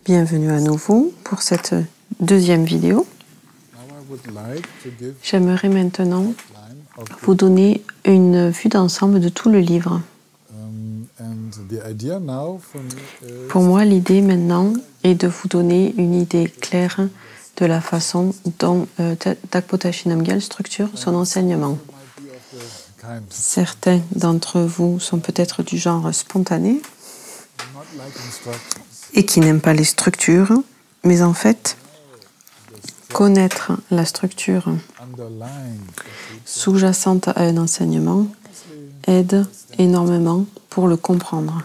Bienvenue à nouveau pour cette deuxième vidéo. J'aimerais maintenant vous donner une vue d'ensemble de tout le livre. Pour moi, l'idée maintenant est de vous donner une idée claire de la façon dont Dakpota Shinamgyal structure son enseignement. Certains d'entre vous sont peut-être du genre spontané et qui n'aiment pas les structures, mais en fait, connaître la structure sous-jacente à un enseignement aide énormément pour le comprendre.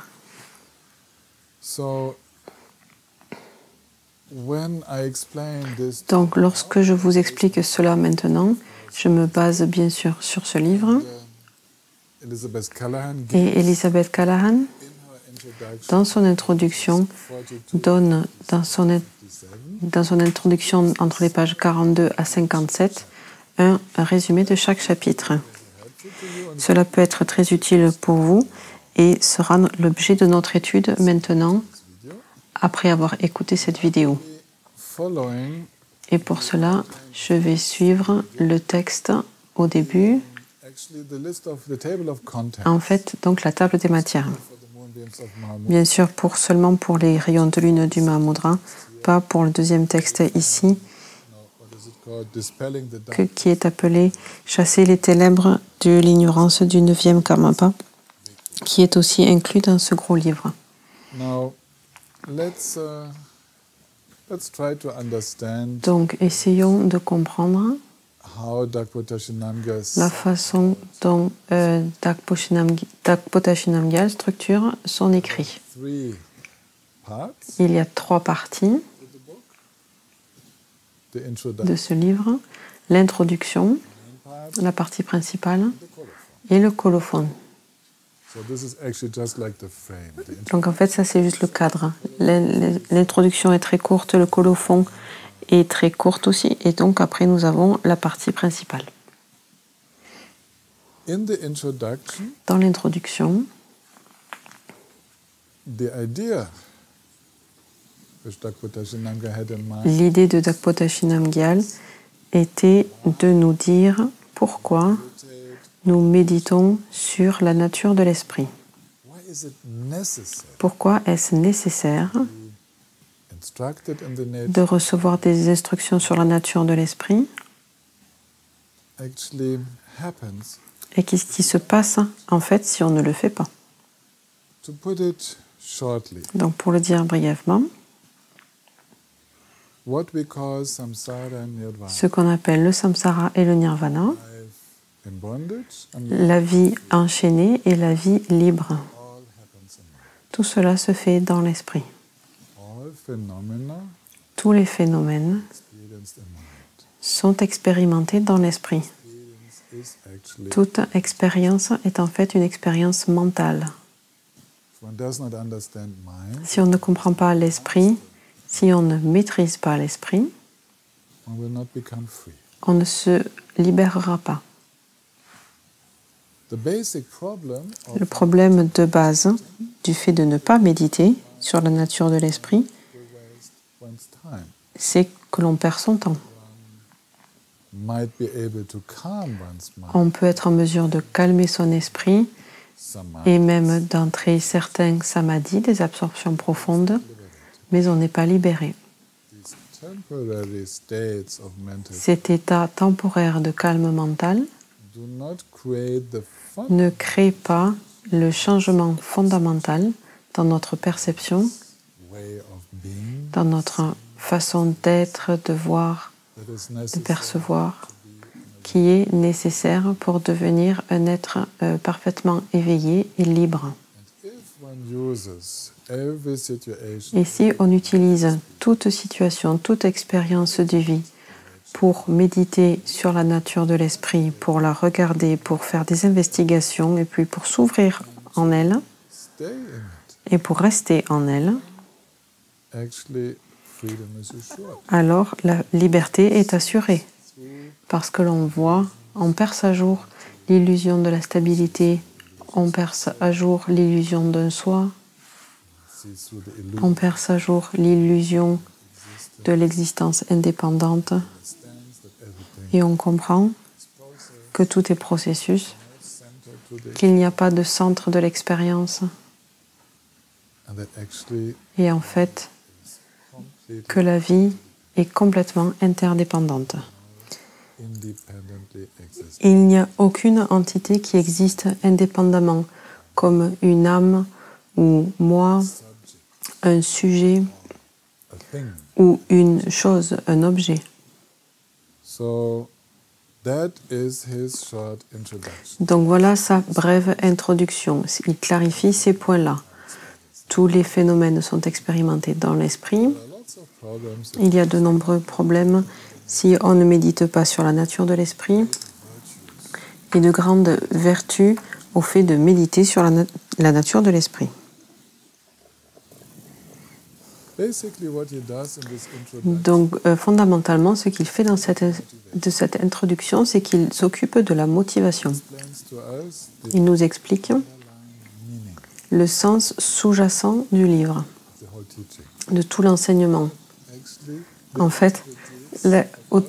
Donc, lorsque je vous explique cela maintenant, je me base bien sûr sur ce livre. Et Elizabeth Callahan, dans son introduction, donne dans son introduction entre les pages 42 à 57 un résumé de chaque chapitre. Cela peut être très utile pour vous et sera l'objet de notre étude maintenant, après avoir écouté cette vidéo. Et pour cela, je vais suivre le texte au début. En fait, donc la table des matières. Bien sûr, seulement pour les rayons de lune du Mahamudra, pas pour le deuxième texte ici, qui est appelé « Chasser les ténèbres de l'ignorance du 9e Karmapa », qui est aussi inclus dans ce gros livre. Donc, essayons de comprendre la façon dont Dakpota Shinamgyal structure son écrit. Il y a 3 parties de ce livre: l'introduction, la partie principale et le colophon. Donc en fait, ça c'est juste le cadre. L'introduction est très courte, le colophon est très courte aussi, et donc après nous avons la partie principale. Dans l'introduction, l'idée de Dakpota Shinamgyal était de nous dire pourquoi nous méditons sur la nature de l'esprit. Pourquoi est-ce nécessaire de recevoir des instructions sur la nature de l'esprit? Et qu'est-ce qui se passe en fait si on ne le fait pas? Donc pour le dire brièvement, ce qu'on appelle le samsara et le nirvana, la vie enchaînée et la vie libre, tout cela se fait dans l'esprit. Tous les phénomènes sont expérimentés dans l'esprit. Toute expérience est en fait une expérience mentale. Si on ne comprend pas l'esprit, si on ne maîtrise pas l'esprit, on ne se libérera pas. Le problème de base du fait de ne pas méditer sur la nature de l'esprit, c'est que l'on perd son temps. On peut être en mesure de calmer son esprit et même d'entrer certains samadhis, des absorptions profondes, mais on n'est pas libéré. Cet état temporaire de calme mental ne crée pas le changement fondamental dans notre perception, dans notre façon d'être, de voir, de percevoir, qui est nécessaire pour devenir un être parfaitement éveillé et libre. Et si on utilise toute situation, toute expérience de vie pour méditer sur la nature de l'esprit, pour la regarder, pour faire des investigations et puis pour s'ouvrir en elle et pour rester en elle, alors la liberté est assurée parce que l'on voit, on perce à jour l'illusion de la stabilité, on perce à jour l'illusion d'un soi. on perce à jour l'illusion de l'existence indépendante et on comprend que tout est processus, qu'il n'y a pas de centre de l'expérience et en fait que la vie est complètement interdépendante. Il n'y a aucune entité qui existe indépendamment, comme une âme ou moi, un sujet ou une chose, un objet. Donc voilà sa brève introduction. Il clarifie ces points-là. Tous les phénomènes sont expérimentés dans l'esprit. Il y a de nombreux problèmes si on ne médite pas sur la nature de l'esprit et de grandes vertus au fait de méditer sur la nature de l'esprit. Donc, fondamentalement, ce qu'il fait dans cette introduction, c'est qu'il s'occupe de la motivation. Il nous explique le sens sous-jacent du livre, de tout l'enseignement. En fait,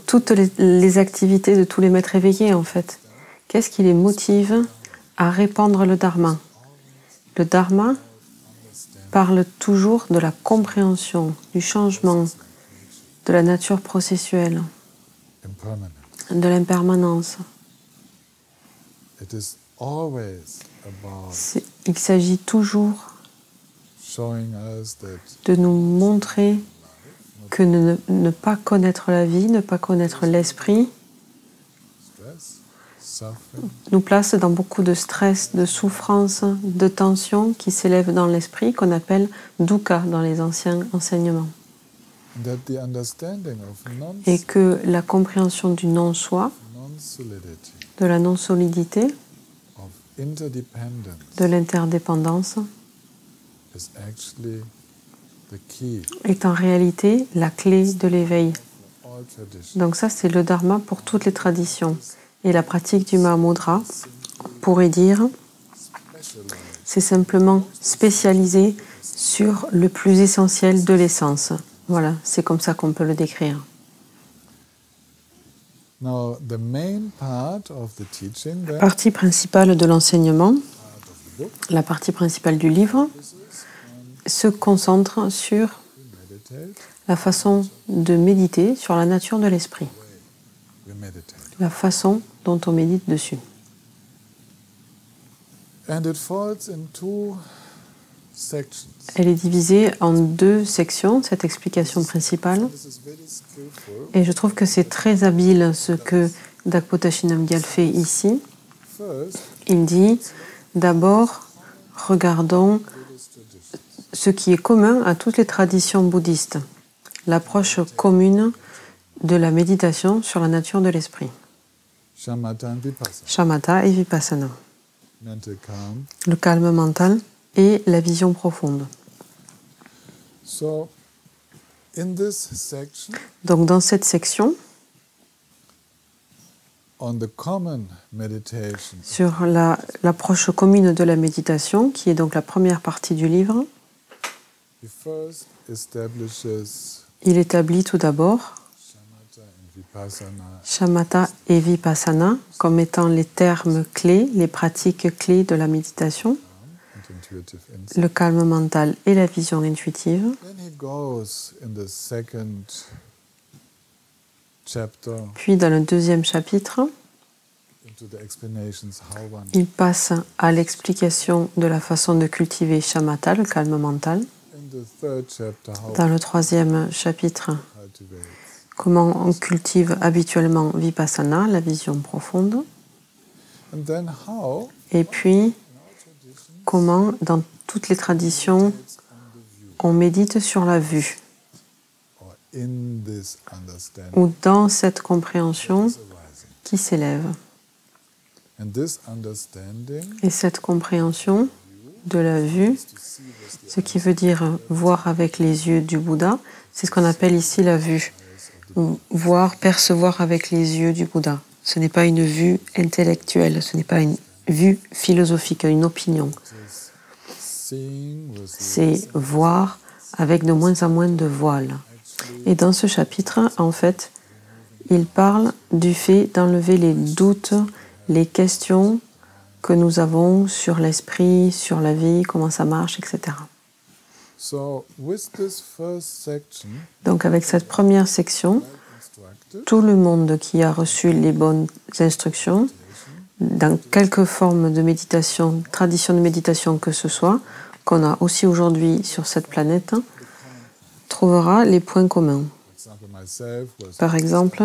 toutes les activités de tous les maîtres éveillés, en fait. Qu'est-ce qui les motive à répandre le dharma? Le dharma parle toujours de la compréhension, du changement, de la nature processuelle, de l'impermanence. Il s'agit toujours de nous montrer que ne pas connaître la vie, ne pas connaître l'esprit, nous place dans beaucoup de stress, de souffrance, de tension qui s'élèvent dans l'esprit, qu'on appelle dukkha dans les anciens enseignements. Et que la compréhension du non-soi, de la non-solidité, de l'interdépendance, est en réalité la clé de l'éveil. Donc ça, c'est le dharma pour toutes les traditions. Et la pratique du Mahamudra, on pourrait dire, c'est simplement spécialisé sur le plus essentiel de l'essence. Voilà, c'est comme ça qu'on peut le décrire. La partie principale de l'enseignement, la partie principale du livre, se concentre sur la façon de méditer sur la nature de l'esprit. La façon dont on médite dessus. Elle est divisée en deux sections, cette explication principale. Et je trouve que c'est très habile ce que Dakpota Shinamgyal fait ici. Il dit, d'abord, regardons ce qui est commun à toutes les traditions bouddhistes, l'approche commune de la méditation sur la nature de l'esprit. Shamatha et Vipassana. Le calme mental et la vision profonde. Donc dans cette section, sur l'approche commune de la méditation, qui est donc la première partie du livre, il établit tout d'abord Shamatha et Vipassana comme étant les termes clés, les pratiques clés de la méditation, le calme mental et la vision intuitive. Puis dans le deuxième chapitre, il passe à l'explication de la façon de cultiver Shamatha, le calme mental. Dans le troisième chapitre, comment on cultive habituellement Vipassana, la vision profonde. Et puis, comment, dans toutes les traditions, on médite sur la vue. Ou dans cette compréhension qui s'élève. Et cette compréhension de la vue, ce qui veut dire voir avec les yeux du Bouddha, c'est ce qu'on appelle ici la vue. Voir, percevoir avec les yeux du Bouddha. Ce n'est pas une vue intellectuelle, ce n'est pas une vue philosophique, une opinion. c'est voir avec de moins en moins de voiles. Et dans ce chapitre, en fait, il parle du fait d'enlever les doutes, les questions que nous avons sur l'esprit, sur la vie, comment ça marche, etc. Donc avec cette première section, tout le monde qui a reçu les bonnes instructions, dans quelque forme de méditation, tradition de méditation que ce soit, qu'on a aussi aujourd'hui sur cette planète, trouvera les points communs. Par exemple,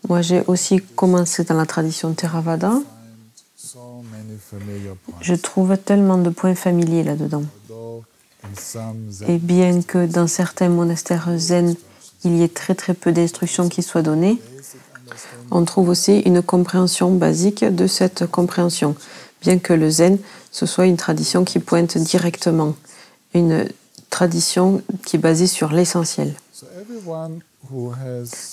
moi j'ai aussi commencé dans la tradition Theravada. Je trouve tellement de points familiers là-dedans. Et bien que dans certains monastères zen, il y ait très très peu d'instructions qui soient données, on trouve aussi une compréhension basique de cette compréhension, bien que le zen, ce soit une tradition qui pointe directement, une tradition qui est basée sur l'essentiel.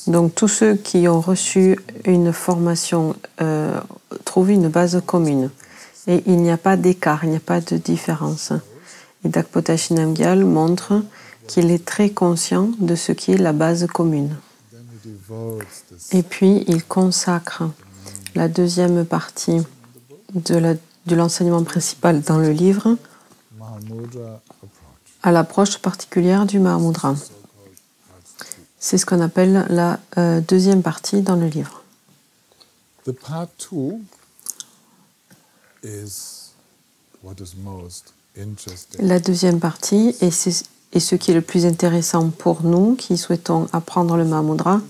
Donc tous ceux qui ont reçu une formation trouvent une base commune. Et il n'y a pas d'écart, il n'y a pas de différence. Et Dakpotashi Namgyal montre qu'il est très conscient de ce qui est la base commune. Et puis il consacre la deuxième partie de l'enseignement principal dans le livre à l'approche particulière du Mahamudra. C'est ce qu'on appelle la deuxième partie dans le livre. La deuxième partie est ce qui est le plus intéressant pour nous qui souhaitons apprendre le Mahamudra,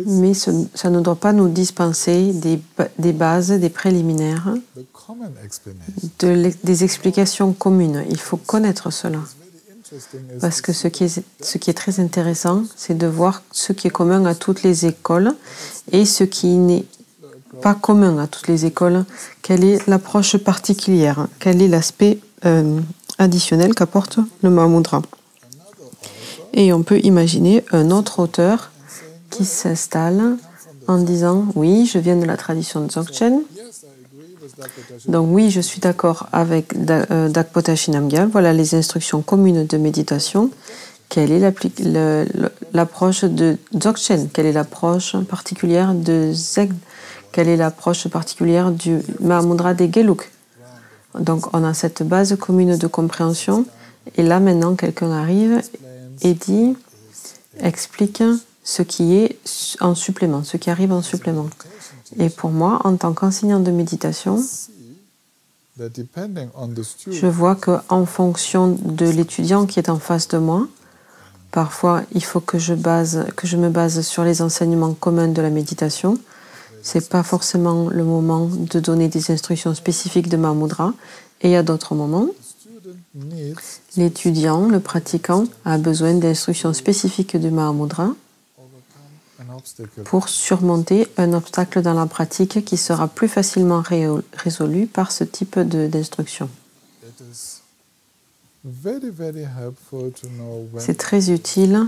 mais ça ne doit pas nous dispenser des bases, des préliminaires, des explications communes. Il faut connaître cela. Parce que ce qui est très intéressant, c'est de voir ce qui est commun à toutes les écoles et ce qui n'est pas commun à toutes les écoles. Quelle est l'approche particulière? Quel est l'aspect additionnel qu'apporte le Mahamudra? Et on peut imaginer un autre auteur qui s'installe en disant « Oui, je viens de la tradition de Dzogchen. Donc oui, je suis d'accord avec Dakpotashi Namgyal. Voilà les instructions communes de méditation. Quelle est l'approche de Dzogchen? Quelle est l'approche particulière de Zeg? Quelle est l'approche particulière du Mahamudra des Gelug? Donc on a cette base commune de compréhension. Et là maintenant, quelqu'un arrive et explique ce qui est en supplément, ce qui arrive en supplément. Et pour moi, en tant qu'enseignant de méditation, je vois qu'en fonction de l'étudiant qui est en face de moi, parfois il faut que je me base sur les enseignements communs de la méditation. Ce n'est pas forcément le moment de donner des instructions spécifiques de Mahamudra. Et à d'autres moments, l'étudiant, le pratiquant, a besoin d'instructions spécifiques de Mahamudra pour surmonter un obstacle dans la pratique qui sera plus facilement résolu par ce type d'instruction. C'est très utile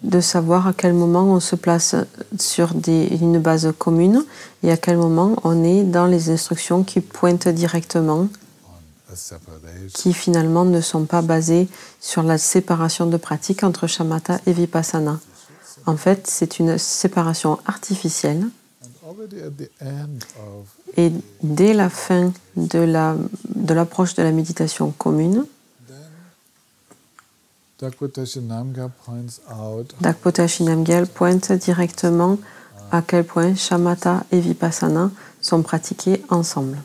de savoir à quel moment on se place sur une base commune et à quel moment on est dans les instructions qui pointent directement, qui finalement ne sont pas basées sur la séparation de pratique entre shamatha et vipassana. En fait, c'est une séparation artificielle. Et dès la fin de l'approche de la méditation commune, Dakpotashi Namgyal pointe directement à quel point shamatha et vipassana sont pratiqués ensemble.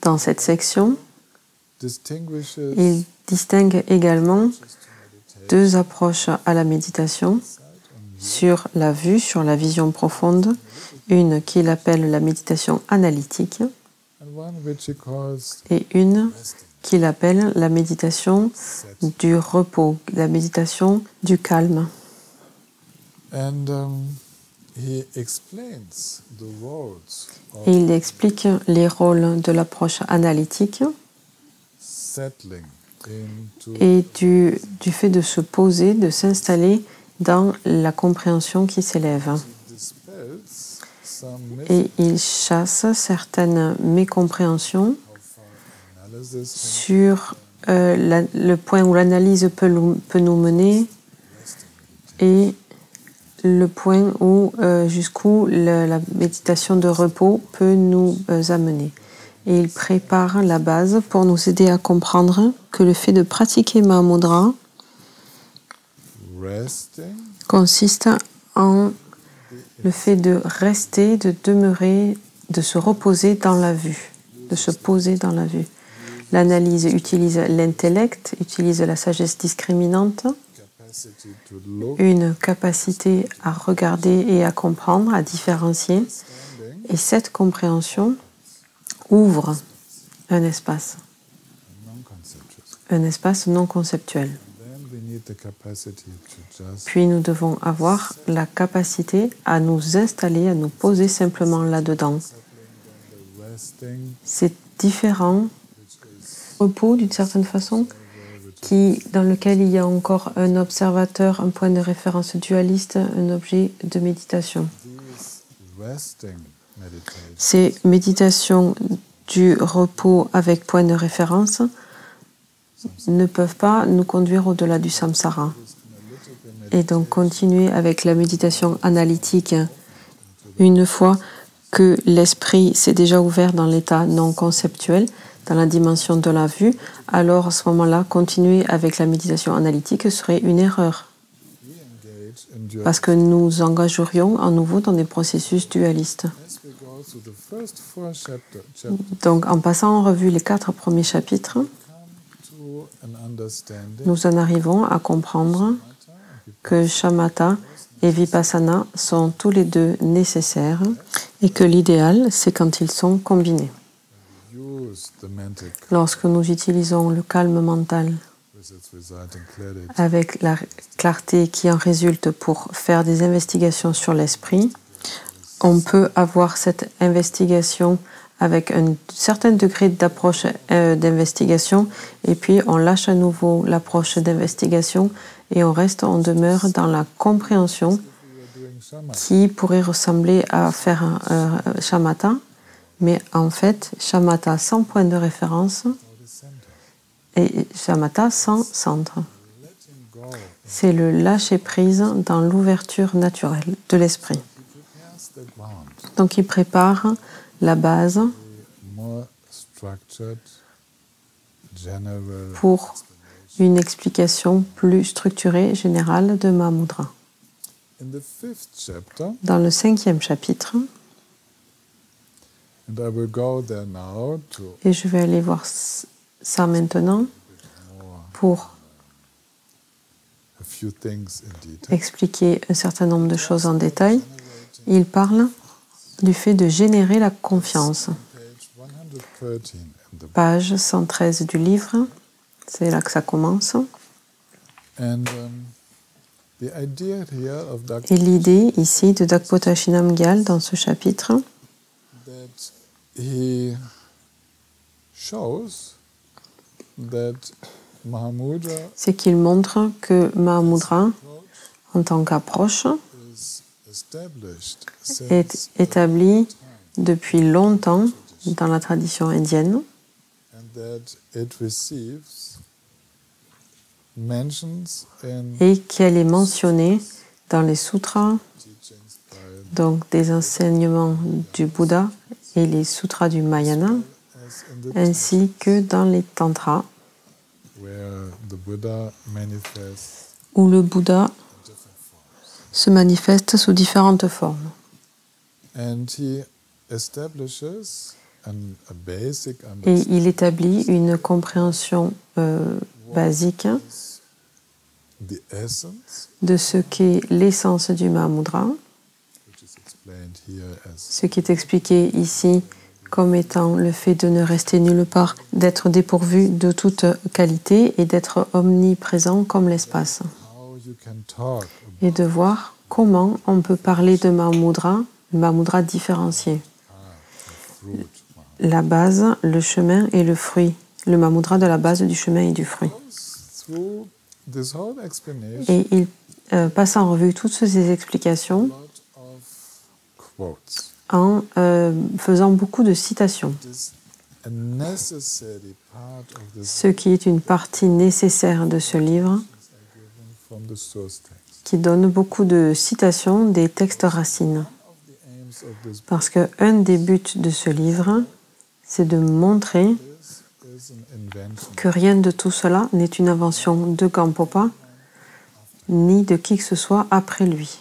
Dans cette section, il distingue également deux approches à la méditation sur la vue, sur la vision profonde, une qu'il appelle la méditation analytique et une qu'il appelle la méditation du repos, la méditation du calme. Et il explique les rôles de l'approche analytique et du fait de se poser, de s'installer dans la compréhension qui s'élève. Et il chasse certaines mécompréhensions sur le point où l'analyse peut nous mener et le point où jusqu'où la méditation de repos peut nous amener. Et il prépare la base pour nous aider à comprendre que le fait de pratiquer Mahamudra consiste en le fait de rester, de demeurer, de se reposer dans la vue, de se poser dans la vue. L'analyse utilise l'intellect, utilise la sagesse discriminante, une capacité à regarder et à comprendre, à différencier. Et cette compréhension ouvre un espace non conceptuel. Puis nous devons avoir la capacité à nous installer, à nous poser simplement là-dedans. C'est différent repos d'une certaine façon, dans lequel il y a encore un observateur, un point de référence dualiste, un objet de méditation. Ces méditations du repos avec point de référence ne peuvent pas nous conduire au-delà du samsara. Et donc continuer avec la méditation analytique une fois que l'esprit s'est déjà ouvert dans l'état non conceptuel, dans la dimension de la vue, alors à ce moment-là, continuer avec la méditation analytique serait une erreur. Parce que nous engagerions à nouveau dans des processus dualistes. Donc, en passant en revue les 4 premiers chapitres, nous en arrivons à comprendre que shamatha et vipassana sont tous les deux nécessaires et que l'idéal, c'est quand ils sont combinés. Lorsque nous utilisons le calme mental avec la clarté qui en résulte pour faire des investigations sur l'esprit, on peut avoir cette investigation avec un certain degré d'approche d'investigation et puis on lâche à nouveau l'approche d'investigation et on demeure dans la compréhension qui pourrait ressembler à faire un shamatha, mais en fait, shamatha sans point de référence et shamatha sans centre. C'est le lâcher-prise dans l'ouverture naturelle de l'esprit. Donc il prépare la base pour une explication plus structurée, générale de Mahamudra. Dans le 5e chapitre, et je vais aller voir ça maintenant pour expliquer un certain nombre de choses en détail. Il parle du fait de générer la confiance. Page 113 du livre, c'est là que ça commence. Et l'idée ici de Dakpota Shinamgyal dans ce chapitre, c'est qu'il montre que Mahamudra, en tant qu'approche, est établi depuis longtemps dans la tradition indienne et qu'elle est mentionnée dans les sutras, donc des enseignements du Bouddha et les sutras du Mahayana, ainsi que dans les tantras, où le Bouddha se manifeste sous différentes formes. Et il établit une compréhension basique de ce qu'est l'essence du Mahamudra, ce qui est expliqué ici comme étant le fait de ne rester nulle part, d'être dépourvu de toute qualité et d'être omniprésent comme l'espace. Et de voir comment on peut parler de Mahamudra différencié. La base, le chemin et le fruit. Le Mahamudra de la base du chemin et du fruit. Et il passe en revue toutes ces explications en faisant beaucoup de citations. ce qui est une partie nécessaire de ce livre, qui donne beaucoup de citations des textes racines. Parce qu'un des buts de ce livre, c'est de montrer que rien de tout cela n'est une invention de Gampopa, ni de qui que ce soit après lui.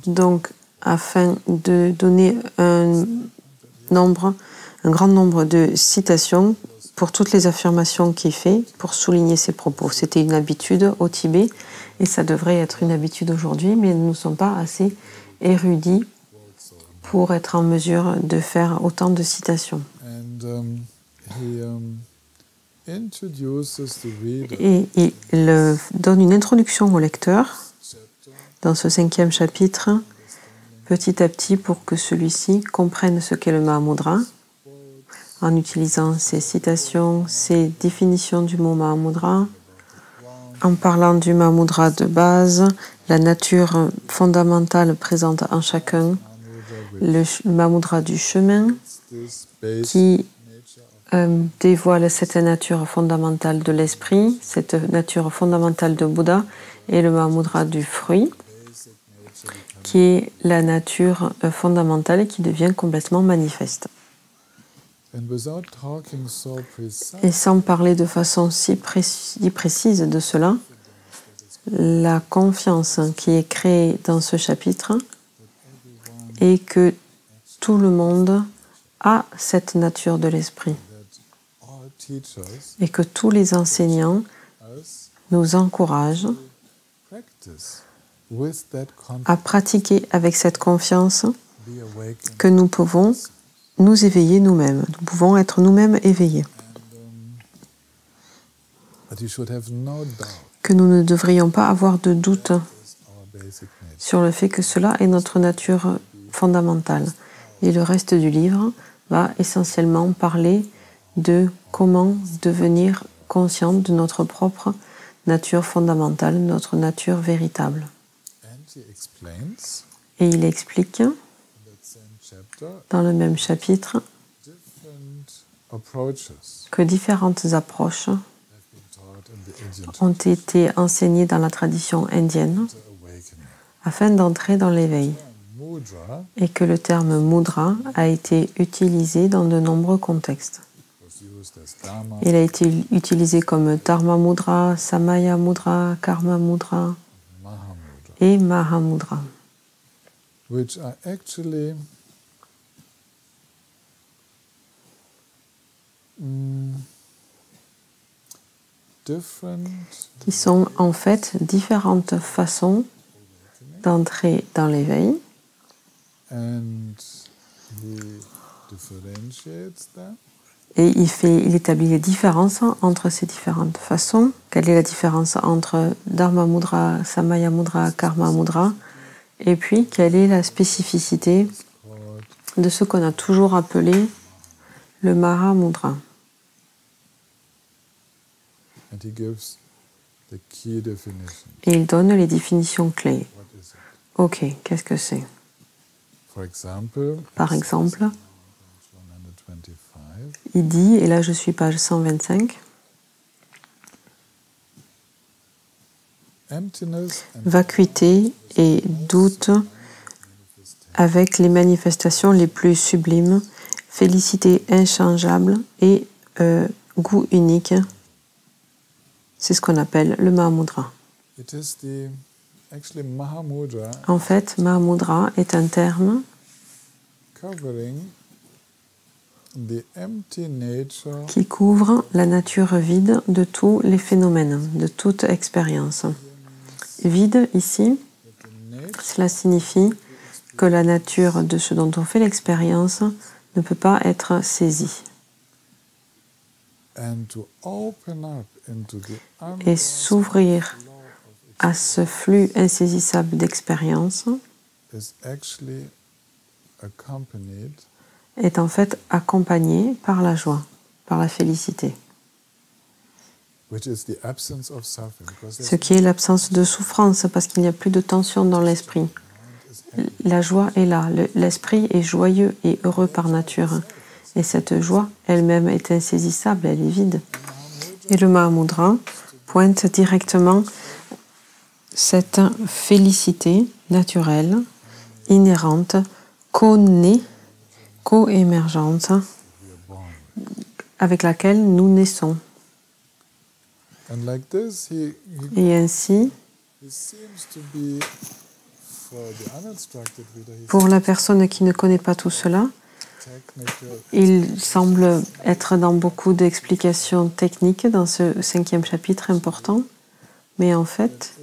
Donc, afin de donner un grand nombre de citations pour toutes les affirmations qu'il fait, pour souligner ses propos. C'était une habitude au Tibet, et ça devrait être une habitude aujourd'hui, mais nous ne sommes pas assez érudits pour être en mesure de faire autant de citations. Et il donne une introduction au lecteur dans ce 5e chapitre, petit à petit, pour que celui-ci comprenne ce qu'est le Mahamudra, en utilisant ses citations, ses définitions du mot Mahamudra, en parlant du Mahamudra de base, la nature fondamentale présente en chacun, le Mahamudra du chemin, qui dévoile cette nature fondamentale de l'esprit, cette nature fondamentale de Bouddha, et le Mahamudra du fruit, qui est la nature fondamentale et qui devient complètement manifeste. Et sans parler de façon si précise de cela, la confiance qui est créée dans ce chapitre est que tout le monde a cette nature de l'esprit et que tous les enseignants nous encouragent à pratiquer avec cette confiance que nous pouvons nous éveiller nous-mêmes. Nous pouvons être nous-mêmes éveillés. Que nous ne devrions pas avoir de doute sur le fait que cela est notre nature fondamentale. Et le reste du livre va essentiellement parler de comment devenir conscient de notre propre nature fondamentale, notre nature véritable. Et il explique dans le même chapitre que différentes approches ont été enseignées dans la tradition indienne afin d'entrer dans l'éveil, et que le terme mudra a été utilisé dans de nombreux contextes. Il a été utilisé comme Dharma Mudra, Samaya Mudra, Karma Mudra et Mahamudra, qui sont en fait différentes façons d'entrer dans l'éveil. Et il établit les différences entre ces différentes façons. Quelle est la différence entre Dharma Mudra, Samaya Mudra, Karma Mudra? Et puis, quelle est la spécificité de ce qu'on a toujours appelé le Mahamudra? Et il donne les définitions clés. Ok, qu'est-ce que c'est? Par exemple, il dit, et là je suis page 125, vacuité et doute avec les manifestations les plus sublimes, félicité inchangeable et goût unique. C'est ce qu'on appelle le Mahamudra. En fait, Mahamudra est un terme qui couvre la nature vide de tous les phénomènes, de toute expérience. Vide, ici, cela signifie que la nature de ce dont on fait l'expérience ne peut pas être saisie. Et s'ouvrir à ce flux insaisissable d'expérience est en fait accompagné par la joie, par la félicité. Ce qui est l'absence de souffrance, parce qu'il n'y a plus de tension dans l'esprit. La joie est là. L'esprit est joyeux et heureux par nature. Et cette joie elle-même est insaisissable, elle est vide. Et le Mahamudra pointe directement cette félicité naturelle, inhérente, co-née, co-émergente, avec laquelle nous naissons. Et ainsi, pour la personne qui ne connaît pas tout cela, il semble être dans beaucoup d'explications techniques dans ce 5e chapitre important, mais en fait,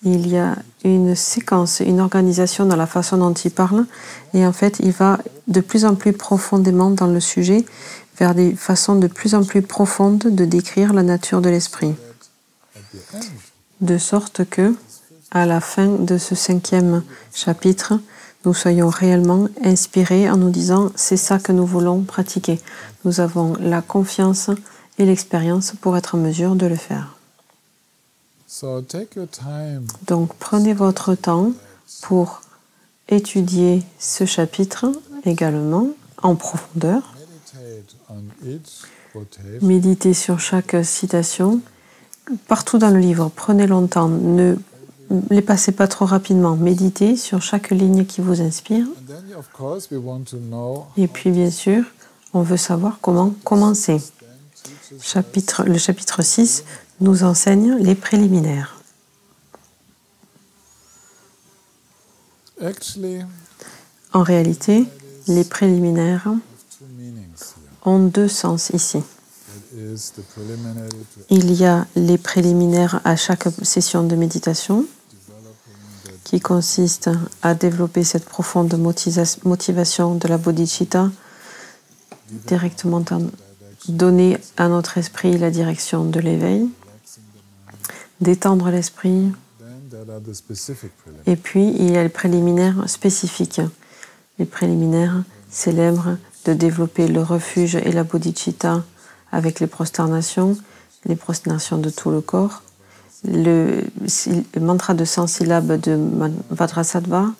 il y a une séquence, une organisation dans la façon dont il parle, et en fait, il va de plus en plus profondément dans le sujet, vers des façons de plus en plus profondes de décrire la nature de l'esprit. De sorte que, à la fin de ce 5e chapitre, nous soyons réellement inspirés en nous disant « c'est ça que nous voulons pratiquer ». Nous avons la confiance et l'expérience pour être en mesure de le faire. Donc, prenez votre temps pour étudier ce chapitre également en profondeur. Méditez sur chaque citation. Partout dans le livre, prenez longtemps, ne les passez pas trop rapidement. Méditez sur chaque ligne qui vous inspire. Et puis, bien sûr, on veut savoir comment commencer. Le chapitre 6 nous enseigne les préliminaires. En réalité, les préliminaires ont deux sens ici. Il y a les préliminaires à chaque session de méditation qui consistent à développer cette profonde motivation de la bodhicitta, directement donner à notre esprit la direction de l'éveil, détendre l'esprit. Et puis, il y a les préliminaires spécifiques. Les préliminaires célèbres de développer le refuge et la bodhicitta avec les prosternations de tout le corps, le mantra de 100 syllabes de Vajrasattva,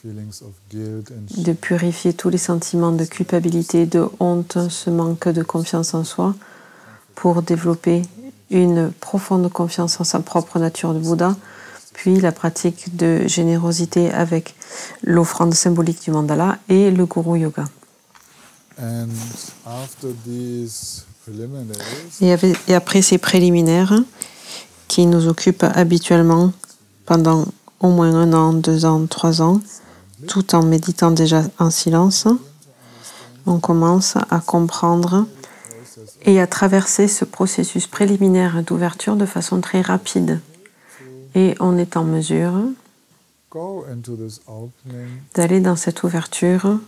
de purifier tous les sentiments de culpabilité, de honte, ce manque de confiance en soi, pour développer une profonde confiance en sa propre nature de Bouddha, puis la pratique de générosité avec l'offrande symbolique du mandala et le Guru Yoga. Et après ces préliminaires qui nous occupent habituellement pendant au moins 1 an, 2 ans, 3 ans, tout en méditant déjà en silence, on commence à comprendre et à traverser ce processus préliminaire d'ouverture de façon très rapide. Et on est en mesure d'aller dans cette ouverture,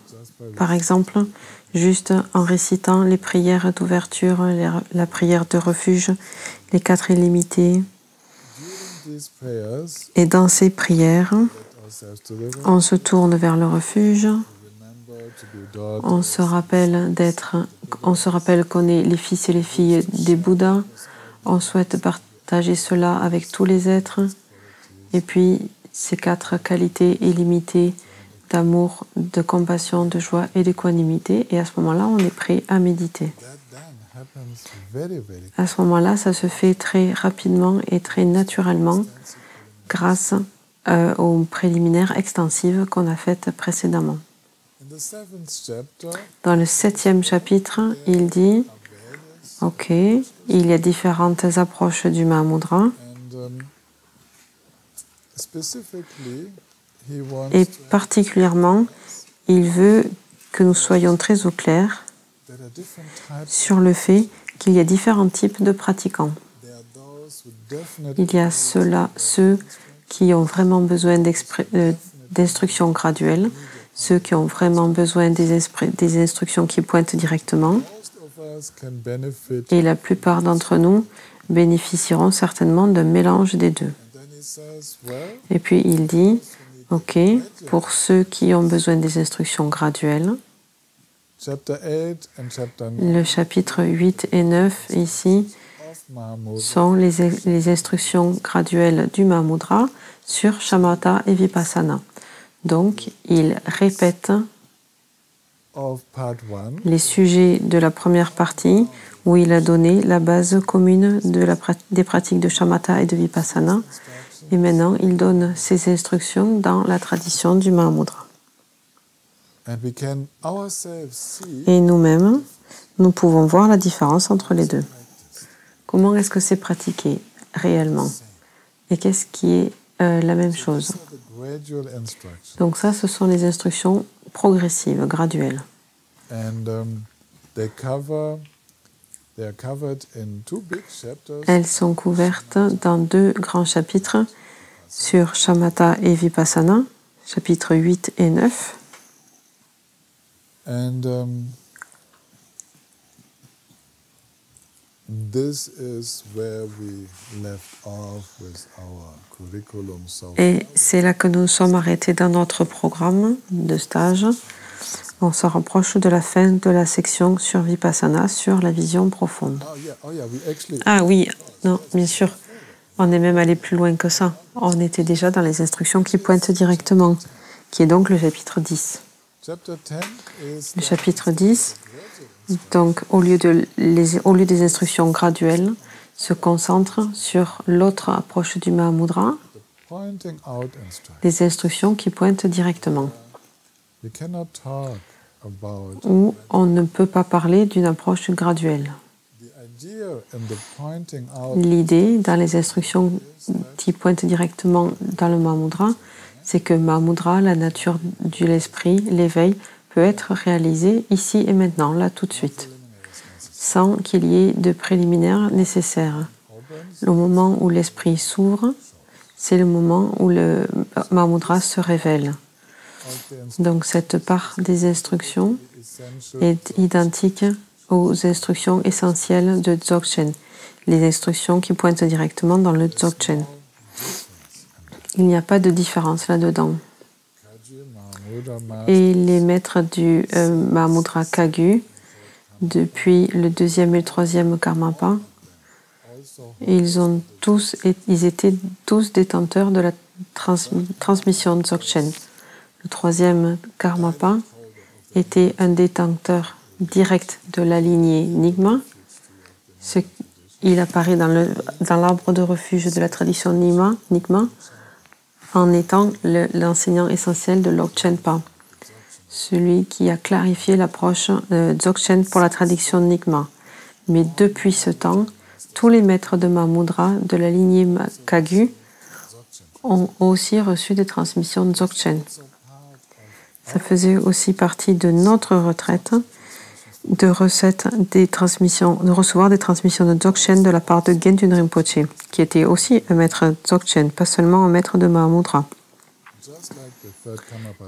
par exemple, juste en récitant les prières d'ouverture, la prière de refuge, les 4 illimités. Et dans ces prières, on se tourne vers le refuge, on se rappelle qu'on est les fils et les filles des Bouddhas, on souhaite partager cela avec tous les êtres, et puis ces 4 qualités illimitées d'amour, de compassion, de joie et d'équanimité, et à ce moment-là, on est prêt à méditer. À ce moment-là, ça se fait très rapidement et très naturellement grâce aux préliminaires extensives qu'on a faites précédemment. Dans le 7e chapitre, il dit « Ok, il y a différentes approches du Mahamudra. » Et particulièrement, il veut que nous soyons très au clair sur le fait qu'il y a différents types de pratiquants. Il y a ceux qui ont vraiment besoin d'instructions graduelles, ceux qui ont vraiment besoin des instructions qui pointent directement. Et la plupart d'entre nous bénéficieront certainement d'un mélange des deux. Et puis il dit, ok, pour ceux qui ont besoin des instructions graduelles, le chapitre 8 et 9 ici sont les instructions graduelles du Mahamudra sur Shamatha et Vipassana. Donc, il répète les sujets de la première partie où il a donné la base commune des pratiques de Shamatha et de Vipassana. Et maintenant, il donne ces instructions dans la tradition du Mahamudra. Et nous-mêmes, nous pouvons voir la différence entre les deux. Comment est-ce que c'est pratiqué réellement? Et qu'est-ce qui est la même chose? Donc ça, ce sont les instructions progressives, graduelles. Elles sont couvertes dans 2 grands chapitres sur Shamatha et Vipassana, chapitres 8 et 9. Et c'est là que nous sommes arrêtés dans notre programme de stage. On se rapproche de la fin de la section sur Vipassana, sur la vision profonde. Ah oui, non, bien sûr. On est même allé plus loin que ça. On était déjà dans les instructions qui pointent directement, qui est donc le chapitre 10. Le chapitre 10, donc, au lieu des instructions graduelles, se concentre sur l'autre approche du Mahamudra, les instructions qui pointent directement. Où on ne peut pas parler d'une approche graduelle. L'idée dans les instructions qui pointent directement dans le Mahamudra, c'est que Mahamudra, la nature de l'esprit, l'éveil, peut être réalisé ici et maintenant, là tout de suite, sans qu'il y ait de préliminaires nécessaires. Le moment où l'esprit s'ouvre, c'est le moment où le Mahamudra se révèle. Donc cette part des instructions est identique aux instructions essentielles de Dzogchen, les instructions qui pointent directement dans le Dzogchen. Il n'y a pas de différence là-dedans. Et les maîtres du Mahamudra Kagyu, depuis le 2e et le 3e Karmapa, ils étaient tous détenteurs de la transmission Dzogchen. Le 3e Karmapa était un détenteur direct de la lignée Nyingma. Il apparaît dans l'arbre de refuge de la tradition Nyingma en étant l'enseignant essentiel de Logchen-pa, celui qui a clarifié l'approche Dzogchen pour la tradition Nyingma. Mais depuis ce temps, tous les maîtres de Mahamudra de la lignée Kagyu ont aussi reçu des transmissions Dzogchen. Ça faisait aussi partie de notre retraite de recevoir des transmissions de Dzogchen de la part de Gentun Rinpoche, qui était aussi un maître Dzogchen, pas seulement un maître de Mahamudra.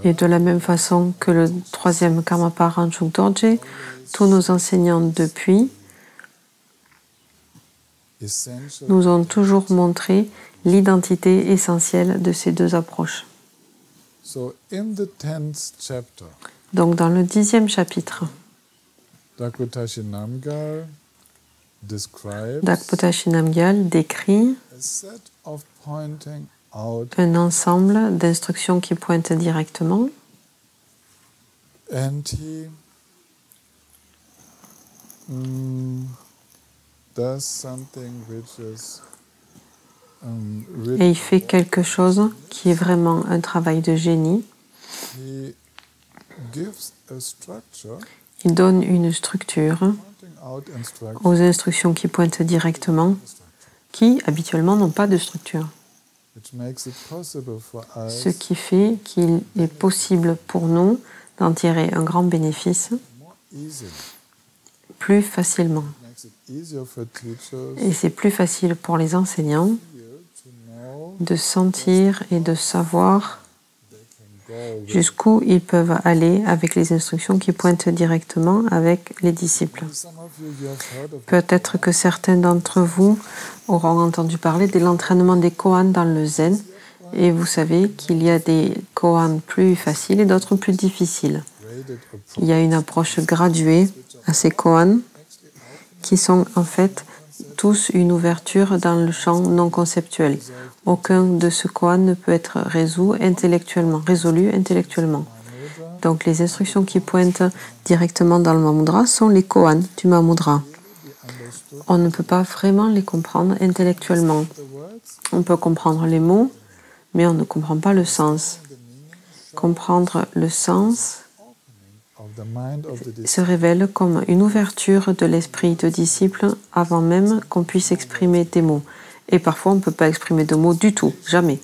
Et de la même façon que le 3e Karmapa Ranchuk Dorje, tous nos enseignants depuis nous ont toujours montré l'identité essentielle de ces deux approches. Donc dans le 10e chapitre, Dakpotashi Namgyal décrit un ensemble d'instructions qui pointent directement et il fait quelque chose qui est vraiment un travail de génie. Il donne une structure aux instructions qui pointent directement, qui habituellement n'ont pas de structure. Ce qui fait qu'il est possible pour nous d'en tirer un grand bénéfice plus facilement. Et c'est plus facile pour les enseignants de sentir et de savoir jusqu'où ils peuvent aller avec les instructions qui pointent directement avec les disciples. Peut-être que certains d'entre vous auront entendu parler de l'entraînement des koans dans le zen, et vous savez qu'il y a des koans plus faciles et d'autres plus difficiles. Il y a une approche graduée à ces koans qui sont en fait tous une ouverture dans le champ non conceptuel. Aucun de ce koan ne peut être résolu intellectuellement. Donc les instructions qui pointent directement dans le Mahamudra sont les koans du Mahamudra. On ne peut pas vraiment les comprendre intellectuellement. On peut comprendre les mots, mais on ne comprend pas le sens. Comprendre le sens se révèle comme une ouverture de l'esprit de disciple avant même qu'on puisse exprimer des mots. Et parfois, on ne peut pas exprimer de mots du tout, jamais.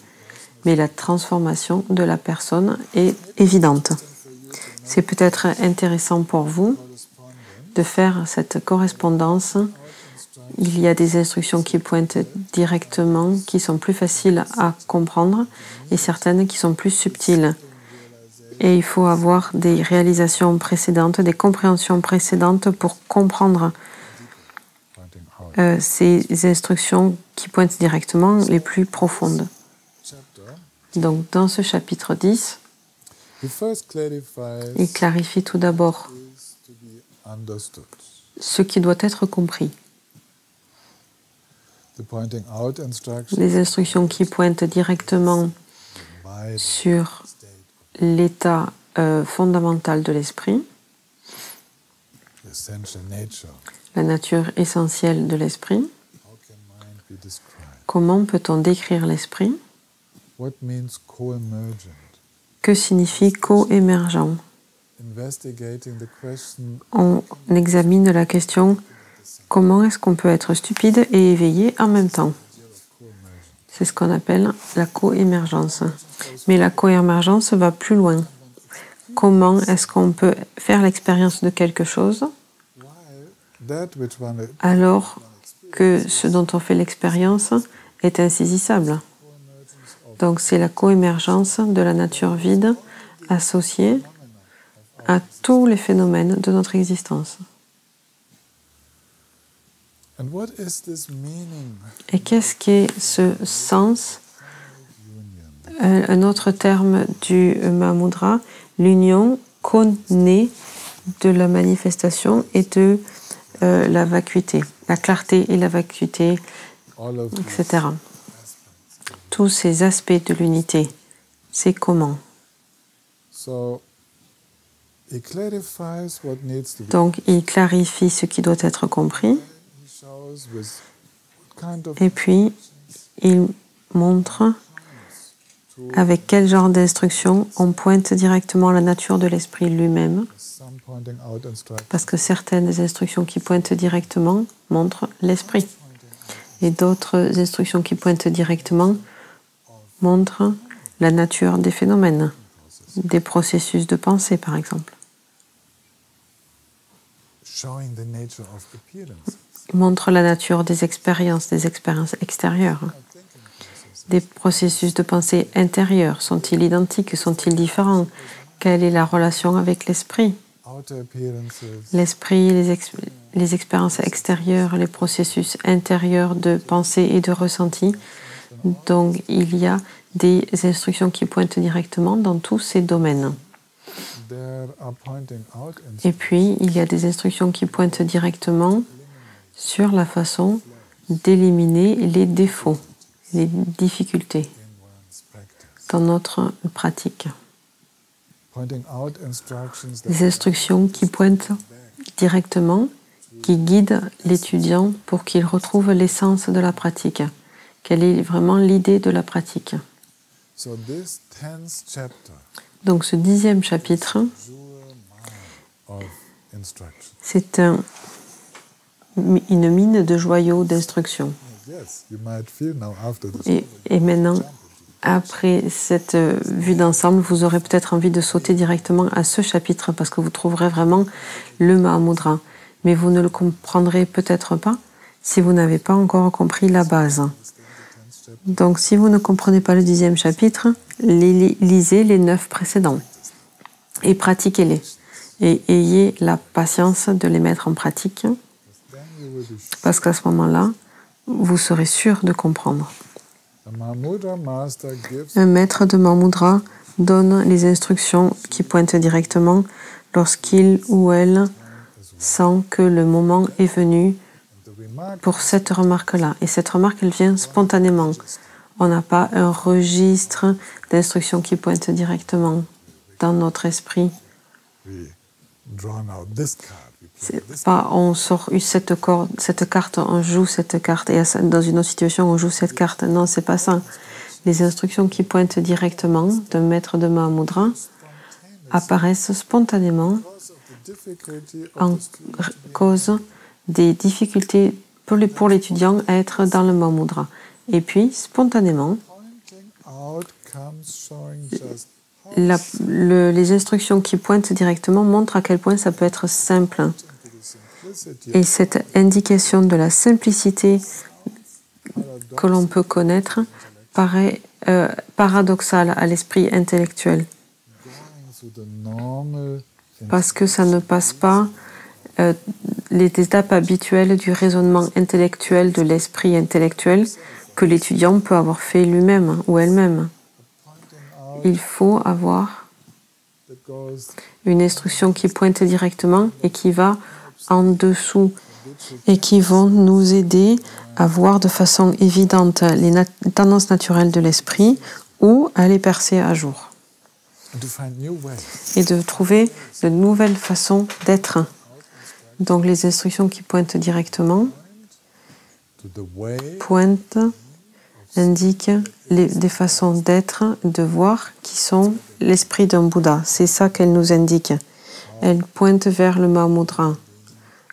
Mais la transformation de la personne est évidente. C'est peut-être intéressant pour vous de faire cette correspondance. Il y a des instructions qui pointent directement, qui sont plus faciles à comprendre, et certaines qui sont plus subtiles. Et il faut avoir des réalisations précédentes, des compréhensions précédentes pour comprendre ces instructions qui pointent directement les plus profondes. Donc, dans ce chapitre 10, il clarifie tout d'abord ce qui doit être compris. Les instructions qui pointent directement sur l'état fondamental de l'esprit, la nature essentielle de l'esprit. Comment peut-on décrire l'esprit? Que signifie co-émergent? On examine la question comment est-ce qu'on peut être stupide et éveillé en même temps? C'est ce qu'on appelle la co-émergence. Mais la co-émergence va plus loin. Comment est-ce qu'on peut faire l'expérience de quelque chose alors que ce dont on fait l'expérience est insaisissable? Donc c'est la co-émergence de la nature vide associée à tous les phénomènes de notre existence. Et qu'est-ce qu'est ce sens? Un autre terme du Mahamudra, l'union connaît de la manifestation et de la vacuité, la clarté et la vacuité, etc. Tous ces aspects de l'unité, c'est comment? Donc, il clarifie ce qui doit être compris. Et puis, il montre avec quel genre d'instruction on pointe directement la nature de l'esprit lui-même. Parce que certaines instructions qui pointent directement montrent l'esprit. Et d'autres instructions qui pointent directement montrent la nature des phénomènes, des processus de pensée, par exemple. Montre la nature des expériences extérieures. Des processus de pensée intérieurs, sont-ils identiques, sont-ils différents? Quelle est la relation avec l'esprit? L'esprit, les expériences extérieures, les processus intérieurs de pensée et de ressenti. Donc, il y a des instructions qui pointent directement dans tous ces domaines. Et puis, il y a des instructions qui pointent directement sur la façon d'éliminer les défauts, les difficultés dans notre pratique. Des instructions qui pointent directement, qui guident l'étudiant pour qu'il retrouve l'essence de la pratique. Quelle est vraiment l'idée de la pratique? Donc ce 10e chapitre, c'est une mine de joyaux d'instructions. Et maintenant, après cette vue d'ensemble, vous aurez peut-être envie de sauter directement à ce chapitre parce que vous trouverez vraiment le Mahamudra. Mais vous ne le comprendrez peut-être pas si vous n'avez pas encore compris la base. Donc, si vous ne comprenez pas le 10e chapitre, lisez les 9 précédents et pratiquez-les. Et ayez la patience de les mettre en pratique parce qu'à ce moment-là, vous serez sûr de comprendre. Un maître de Mahamudra donne les instructions qui pointent directement lorsqu'il ou elle sent que le moment est venu pour cette remarque-là. Et cette remarque, elle vient spontanément. On n'a pas un registre d'instructions qui pointe directement dans notre esprit. C'est pas on sort cette carte, on joue cette carte, et dans une autre situation, on joue cette carte. Non, c'est pas ça. Les instructions qui pointent directement d'un maître de Mahamudra apparaissent spontanément en cause des difficultés pour l'étudiant à être dans le Mahamudra. Et puis, spontanément, les instructions qui pointent directement montrent à quel point ça peut être simple. Et cette indication de la simplicité que l'on peut connaître paraît paradoxale à l'esprit intellectuel. Parce que ça ne passe pas les étapes habituelles du raisonnement intellectuel, de l'esprit intellectuel que l'étudiant peut avoir fait lui-même ou elle-même. Il faut avoir une instruction qui pointe directement et qui va en dessous et qui vont nous aider à voir de façon évidente les tendances naturelles de l'esprit ou à les percer à jour. Et de trouver de nouvelles façons d'être. Donc les instructions qui pointent directement indiquent des façons d'être, de voir qui sont l'esprit d'un Bouddha. C'est ça qu'elles nous indiquent. Elles pointent vers le Mahamudra.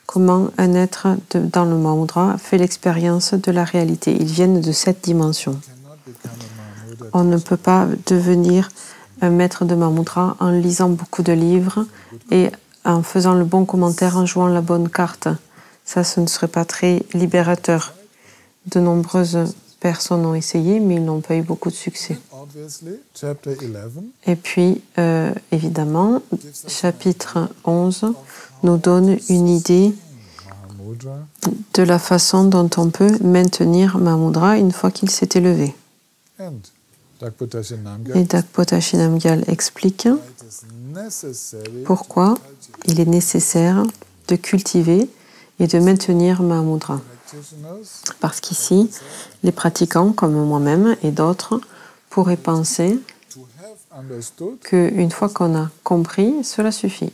Comment un être dans le Mahamudra fait l'expérience de la réalité. Ils viennent de cette dimension. On ne peut pas devenir un maître de Mahamudra en lisant beaucoup de livres et en faisant le bon commentaire, en jouant la bonne carte. Ça, ce ne serait pas très libérateur. De nombreuses personnes ont essayé, mais ils n'ont pas eu beaucoup de succès. Et puis, évidemment, chapitre 11 nous donne une idée de la façon dont on peut maintenir Mahamudra une fois qu'il s'est élevé. Et Dakpota Shinamgyal explique pourquoi il est nécessaire de cultiver et de maintenir Mahamudra. Parce qu'ici, les pratiquants comme moi-même et d'autres pourraient penser qu'une fois qu'on a compris, cela suffit.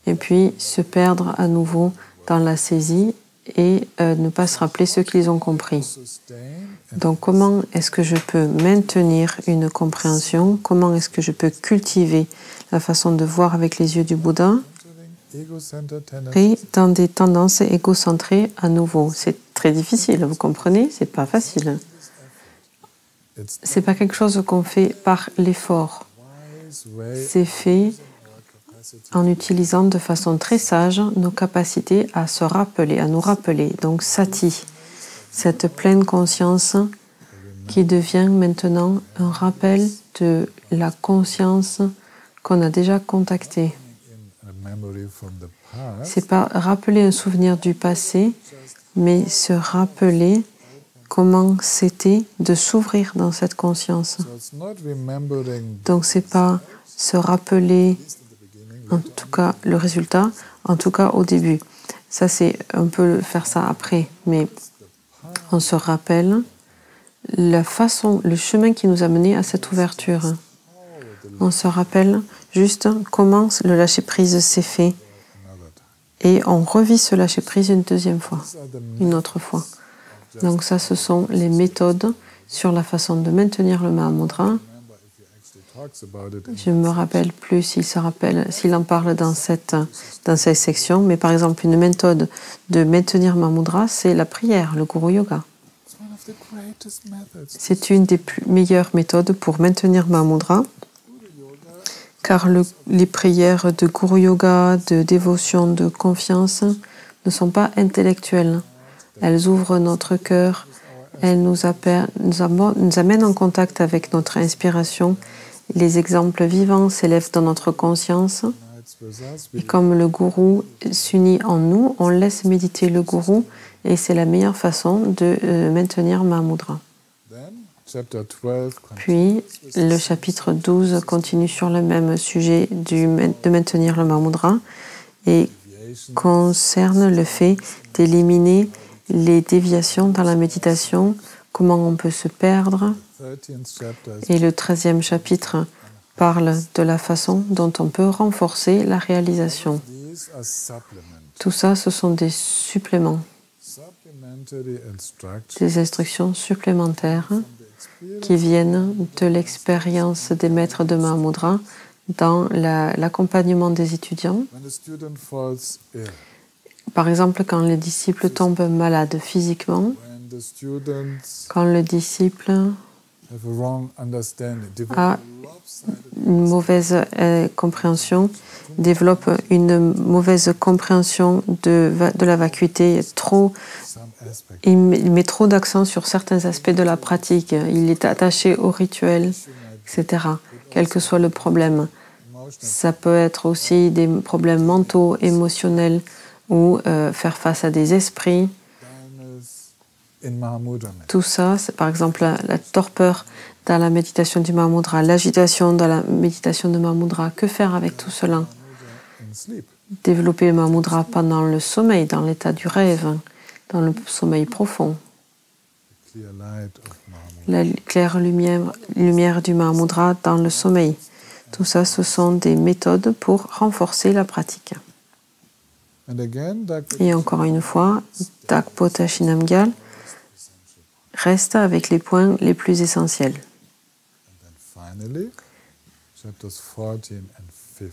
Et puis se perdre à nouveau dans la saisie et ne pas se rappeler ce qu'ils ont compris. Donc comment est-ce que je peux maintenir une compréhension? Comment est-ce que je peux cultiver la façon de voir avec les yeux du Bouddha et dans des tendances égocentrées à nouveau? C'est très difficile, vous comprenez? C'est pas facile. C'est pas quelque chose qu'on fait par l'effort. C'est fait en utilisant de façon très sage nos capacités à se rappeler, à nous rappeler. Donc sati, cette pleine conscience qui devient maintenant un rappel de la conscience qu'on a déjà contactée. C'est pas rappeler un souvenir du passé, mais se rappeler comment c'était de s'ouvrir dans cette conscience. Donc c'est pas se rappeler en tout cas le résultat, en tout cas au début. Ça c'est un peu faire ça après, mais on se rappelle la façon, le chemin qui nous a mené à cette ouverture. On se rappelle juste comment le lâcher-prise s'est fait. Et on revit ce lâcher-prise une deuxième fois, une autre fois. Donc ça, ce sont les méthodes sur la façon de maintenir le Mahamudra. Je ne me rappelle plus s'il en parle dans cette section, mais par exemple, une méthode de maintenir Mahamudra, c'est la prière, le Guru Yoga. C'est une des meilleures méthodes pour maintenir Mahamudra, car les prières de Guru Yoga, de dévotion, de confiance ne sont pas intellectuelles. Elles ouvrent notre cœur, elles nous amènent en contact avec notre inspiration. Les exemples vivants s'élèvent dans notre conscience. Et comme le gourou s'unit en nous, on laisse méditer le gourou et c'est la meilleure façon de maintenir Mahamudra. Puis, le chapitre 12 continue sur le même sujet de maintenir le Mahamudra et concerne le fait d'éliminer les déviations dans la méditation, comment on peut se perdre. Et le 13e chapitre parle de la façon dont on peut renforcer la réalisation. Tout ça, ce sont des suppléments, des instructions supplémentaires qui viennent de l'expérience des maîtres de Mahamudra dans l'accompagnement des étudiants. Par exemple, quand les disciples tombent malades physiquement, quand le disciple a une mauvaise compréhension, développe une mauvaise compréhension de la vacuité, il met trop d'accent sur certains aspects de la pratique, il est attaché au rituel, etc. Quel que soit le problème. Ça peut être aussi des problèmes mentaux, émotionnels, ou faire face à des esprits. Tout ça, c'est par exemple la torpeur dans la méditation du Mahamudra, l'agitation dans la méditation de Mahamudra. Que faire avec tout cela? Développer le Mahamudra pendant le sommeil, dans l'état du rêve, dans le sommeil profond. La claire lumière du Mahamudra dans le sommeil. Tout ça, ce sont des méthodes pour renforcer la pratique. Et encore une fois, Dakpota Shinamgyal reste avec les points les plus essentiels.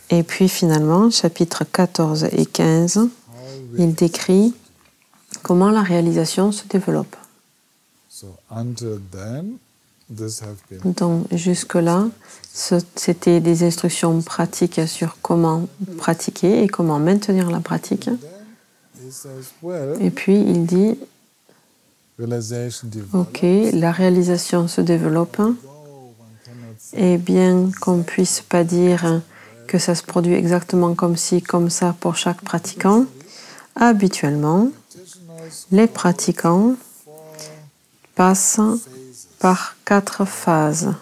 Et puis finalement, chapitres 14 et 15, il décrit comment la réalisation se développe. Donc jusque-là, c'était des instructions pratiques sur comment pratiquer et comment maintenir la pratique. Et puis il dit, ok, la réalisation se développe, et bien qu'on ne puisse pas dire que ça se produit exactement comme ci, comme ça pour chaque pratiquant, habituellement, les pratiquants passent par 4 phases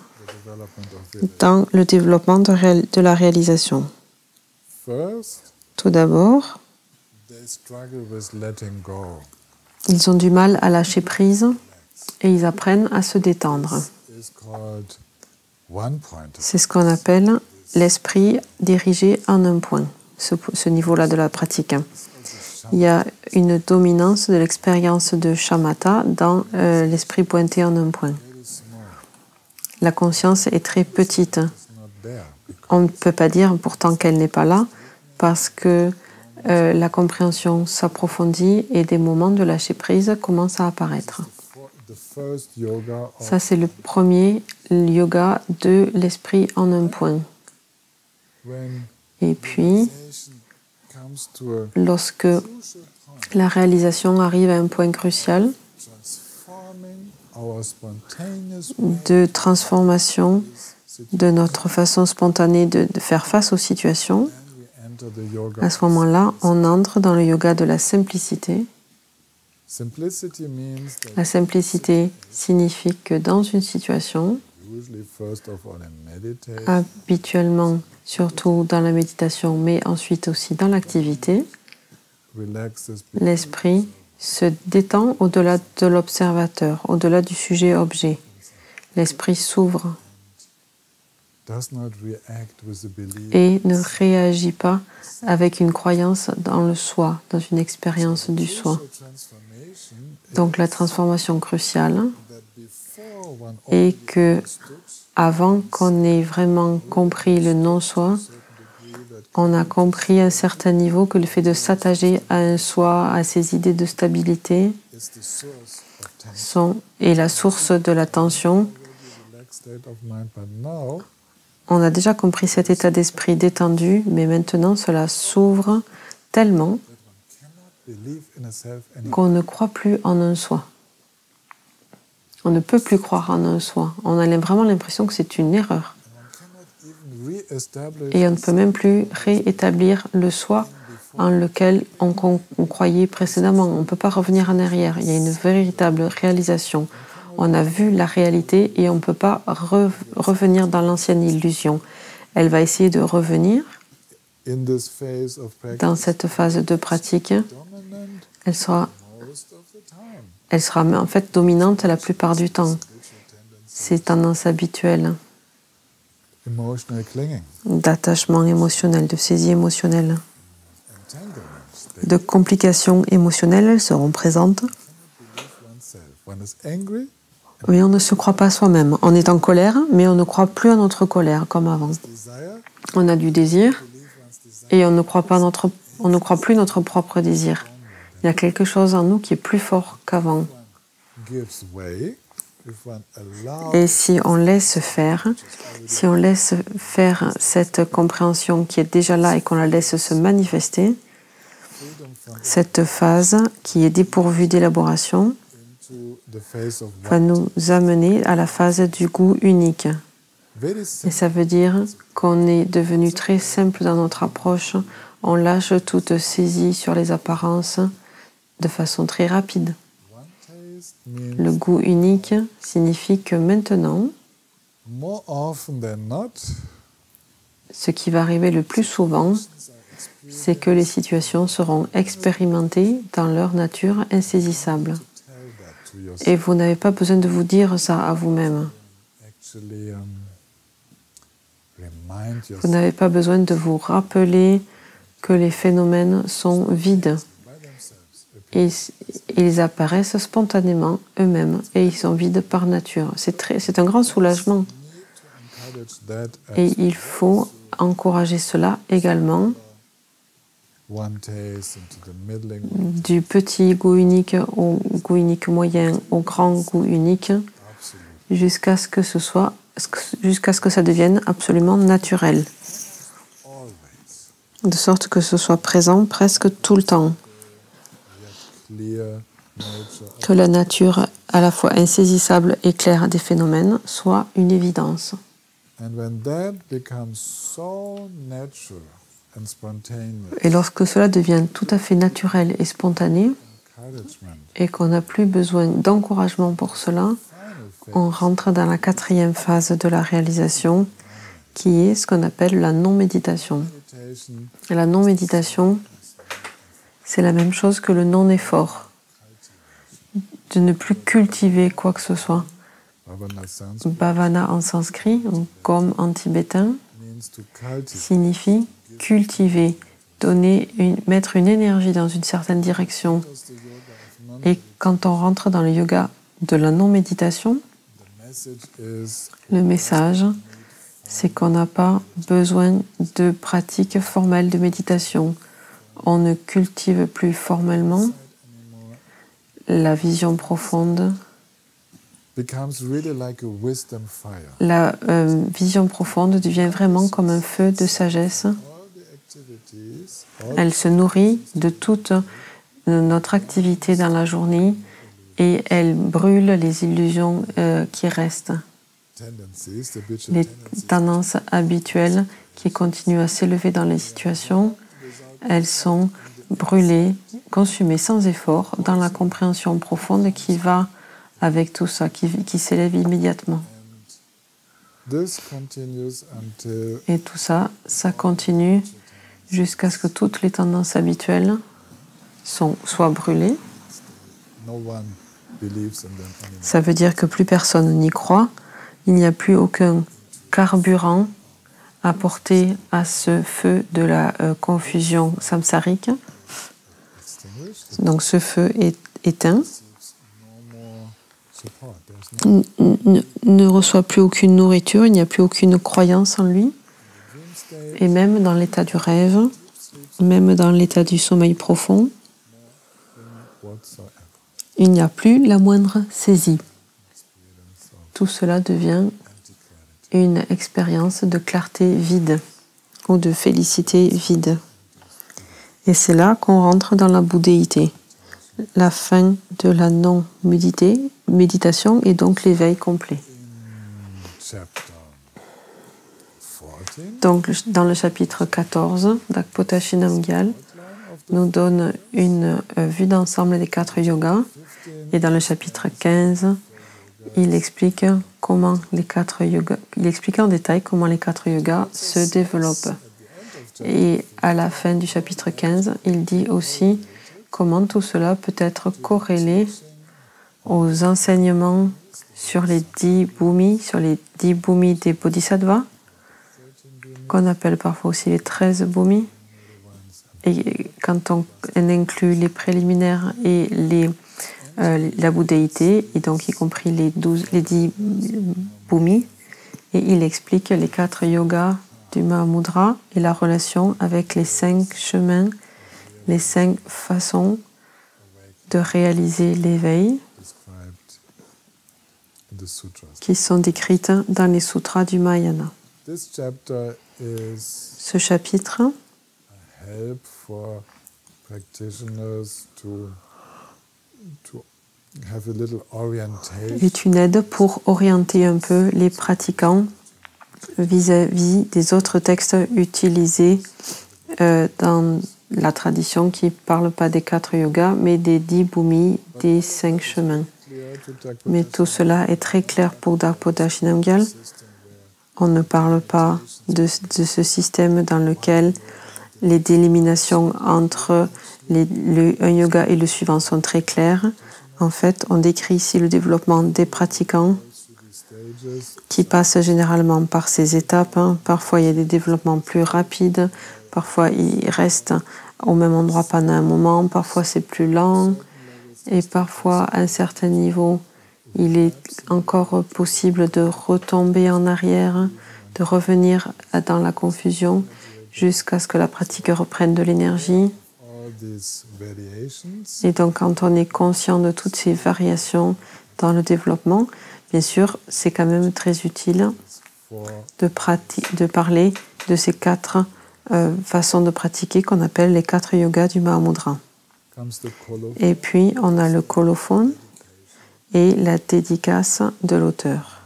dans le développement de la réalisation. Tout d'abord, ils ont du mal à lâcher prise et ils apprennent à se détendre. C'est ce qu'on appelle l'esprit dirigé en un point, ce niveau-là de la pratique. Il y a une dominance de l'expérience de shamatha dans l'esprit pointé en un point. La conscience est très petite. On ne peut pas dire pourtant qu'elle n'est pas là, parce que la compréhension s'approfondit et des moments de lâcher prise commencent à apparaître. Ça, c'est le premier yoga de l'esprit en un point. Et puis, lorsque la réalisation arrive à un point crucial de transformation de notre façon spontanée de faire face aux situations, à ce moment-là, on entre dans le yoga de la simplicité. La simplicité signifie que dans une situation, habituellement, surtout dans la méditation, mais ensuite aussi dans l'activité, l'esprit se détend au-delà de l'observateur, au-delà du sujet-objet. L'esprit s'ouvre et ne réagit pas avec une croyance dans le soi, dans une expérience du soi. Donc la transformation cruciale est que, avant qu'on ait vraiment compris le non-soi, on a compris à un certain niveau que le fait de s'attacher à un soi, à ses idées de stabilité, est la source de la tension. On a déjà compris cet état d'esprit détendu, mais maintenant cela s'ouvre tellement qu'on ne croit plus en un soi. On ne peut plus croire en un soi. On a vraiment l'impression que c'est une erreur. Et on ne peut même plus réétablir le soi en lequel on croyait précédemment. On ne peut pas revenir en arrière. Il y a une véritable réalisation. On a vu la réalité et on ne peut pas revenir dans l'ancienne illusion. Elle va essayer de revenir dans cette phase de pratique, elle sera en fait dominante la plupart du temps. Ces tendances habituelles d'attachement émotionnel, de saisie émotionnelle, de complications émotionnelles, elles seront présentes. Mais on ne se croit pas soi-même. On est en colère, mais on ne croit plus à notre colère comme avant. On a du désir et on ne croit plus notre propre désir. Il y a quelque chose en nous qui est plus fort qu'avant. Et si on laisse faire cette compréhension qui est déjà là et qu'on la laisse se manifester, cette phase qui est dépourvue d'élaboration va nous amener à la phase du goût unique. Et ça veut dire qu'on est devenu très simple dans notre approche. On lâche toute saisie sur les apparences de façon très rapide. Le goût unique signifie que maintenant, ce qui va arriver le plus souvent, c'est que les situations seront expérimentées dans leur nature insaisissable. Et vous n'avez pas besoin de vous dire ça à vous-même. Vous n'avez pas besoin de vous rappeler que les phénomènes sont vides. Ils apparaissent spontanément eux-mêmes et ils sont vides par nature. C'est un grand soulagement. Et il faut encourager cela également. Du petit goût unique au goût unique moyen au grand goût unique, jusqu'à ce que ça devienne absolument naturel. De sorte que ce soit présent presque tout le temps. Que la nature à la fois insaisissable et claire des phénomènes soit une évidence. Et lorsque cela devient tout à fait naturel et spontané, et qu'on n'a plus besoin d'encouragement pour cela, on rentre dans la 4e phase de la réalisation, qui est ce qu'on appelle la non-méditation. Et la non-méditation, c'est la même chose que le non-effort, de ne plus cultiver quoi que ce soit. Bhavana en sanskrit, ou comme en tibétain, signifie cultiver, mettre une énergie dans une certaine direction. Et quand on rentre dans le yoga de la non-méditation, le message, c'est qu'on n'a pas besoin de pratique formelle de méditation. On ne cultive plus formellement la vision profonde. La vision profonde devient vraiment comme un feu de sagesse. Elle se nourrit de toute notre activité dans la journée et elle brûle les illusions qui restent. Les tendances habituelles qui continuent à s'élever dans les situations, elles sont brûlées, consumées sans effort dans la compréhension profonde qui va avec tout ça, qui s'élève immédiatement. Et tout ça, ça continue jusqu'à ce que toutes les tendances habituelles soient brûlées. Ça veut dire que plus personne n'y croit. Il n'y a plus aucun carburant apporté à ce feu de la confusion samsarique. Donc ce feu est éteint. Ne reçoit plus aucune nourriture, il n'y a plus aucune croyance en lui. Et même dans l'état du rêve, même dans l'état du sommeil profond, il n'y a plus la moindre saisie. Tout cela devient une expérience de clarté vide ou de félicité vide. Et c'est là qu'on rentre dans la bouddhéité. La fin de la non-méditation et donc l'éveil complet. Donc, dans le chapitre 14, Dakpotashinam Gyal nous donne une vue d'ensemble des 4 yogas. Et dans le chapitre 15, il explique comment les 4 yogas, il explique en détail comment les 4 yogas se développent. Et à la fin du chapitre 15, il dit aussi comment tout cela peut être corrélé aux enseignements sur les 10 bhumis, des bodhisattvas, qu'on appelle parfois aussi les 13 bhumis. Et quand on inclut les préliminaires et la bouddhéité, et donc y compris les 10 bhumis, et il explique les 4 yogas du Mahamudra et la relation avec les 5 chemins, les 5 façons de réaliser l'éveil qui sont décrites dans les sutras du Mahayana. Ce chapitre est une aide pour orienter un peu les pratiquants vis-à-vis des autres textes utilisés dans la tradition qui ne parle pas des 4 yogas, mais des 10 bhumis, des 5 chemins. Mais tout cela est très clair pour Dakpota Shinamgyal. On ne parle pas de ce système dans lequel les déliminations entre un yoga et le suivant sont très claires. En fait, on décrit ici le développement des pratiquants qui passent généralement par ces étapes. Parfois, il y a des développements plus rapides. Parfois, ils restent au même endroit pendant un moment. Parfois, c'est plus lent. Et parfois, à un certain niveau, il est encore possible de retomber en arrière, de revenir dans la confusion jusqu'à ce que la pratique reprenne de l'énergie. Et donc, quand on est conscient de toutes ces variations dans le développement, bien sûr, c'est quand même très utile de parler de ces 4 façons de pratiquer qu'on appelle les 4 yogas du Mahamudra. Et puis, on a le colophone et la dédicace de l'auteur.